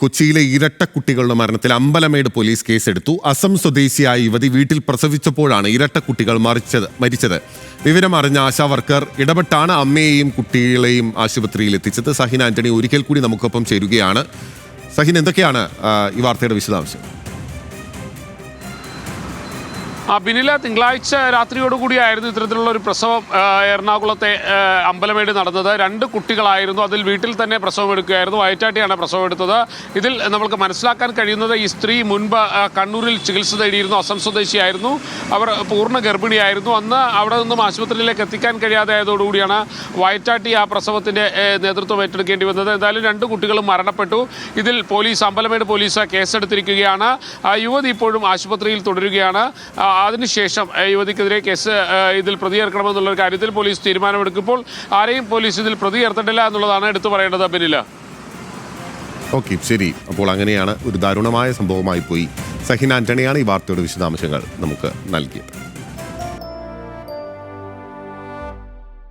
കൊച്ചിയിലെ ഇരട്ട കുട്ടികളുടെ മരണത്തിൽ അമ്പലമേട് പോലീസ് കേസെടുത്തു. അസം സ്വദേശിയായ യുവതി വീട്ടിൽ പ്രസവിച്ചപ്പോഴാണ് ഇരട്ട കുട്ടികൾ മരിച്ചത്. വിവരം അറിഞ്ഞ ആശാ വർക്കർ ഇടപെട്ടാണ് അമ്മയെയും കുട്ടികളെയും ആശുപത്രിയിൽ എത്തിച്ചത്. സഹിൻ ആന്റണി ഒരിക്കൽ കൂടി നമുക്കൊപ്പം ചേരുകയാണ്. സഹിൻ, എന്തൊക്കെയാണ് ഈ വാർത്തയുടെ വിശദാംശം? ബിനില, തിങ്കളാഴ്ച രാത്രിയോടുകൂടിയായിരുന്നു ഇത്തരത്തിലുള്ള ഒരു പ്രസവം എറണാകുളത്തെ അമ്പലമേട് നടന്നത്. 2 കുട്ടികളായിരുന്നു. അതിൽ വീട്ടിൽ തന്നെ പ്രസവം എടുക്കുകയായിരുന്നു. വയറ്റാട്ടിയാണ് പ്രസവം എടുത്തത്. ഇതിൽ നമ്മൾക്ക് മനസ്സിലാക്കാൻ കഴിയുന്നത് ഈ സ്ത്രീ മുൻപ് കണ്ണൂരിൽ ചികിത്സ തേടിയിരുന്നു. അസം സ്വദേശിയായിരുന്നു. അവർ പൂർണ്ണ ഗർഭിണിയായിരുന്നു. അന്ന് അവിടെ നിന്നും ആശുപത്രിയിലേക്ക് എത്തിക്കാൻ കഴിയാതെ ആയതോടുകൂടിയാണ് വയറ്റാട്ടി ആ പ്രസവത്തിൻ്റെ നേതൃത്വം ഏറ്റെടുക്കേണ്ടി വന്നത്. എന്തായാലും 2 കുട്ടികളും മരണപ്പെട്ടു. ഇതിൽ അമ്പലമേട് പോലീസ് കേസെടുത്തിരിക്കുകയാണ്. യുവതി ഇപ്പോഴും ആശുപത്രിയിൽ തുടരുകയാണ്. അതിനുശേഷം യുവതിക്കെതിരെ കേസ് ഇതിൽ പ്രതിയേർക്കണമെന്നുള്ള കാര്യത്തിൽ പോലീസ് തീരുമാനമെടുക്കുമ്പോൾ ആരെയും പോലീസ് ഇതിൽ പ്രതിയേർത്തിട്ടില്ല എന്നുള്ളതാണ് എടുത്തു പറയേണ്ടത്. ബിനില, ഓക്കെ, ശരി. അപ്പോൾ അങ്ങനെയാണ്, ഒരു ദാരുണമായ സംഭവമായി പോയി. സഹിൻ ആന്റണിയാണ് ഈ വാർത്തയുടെ വിശദാംശങ്ങൾ നമുക്ക് നൽകിയത്.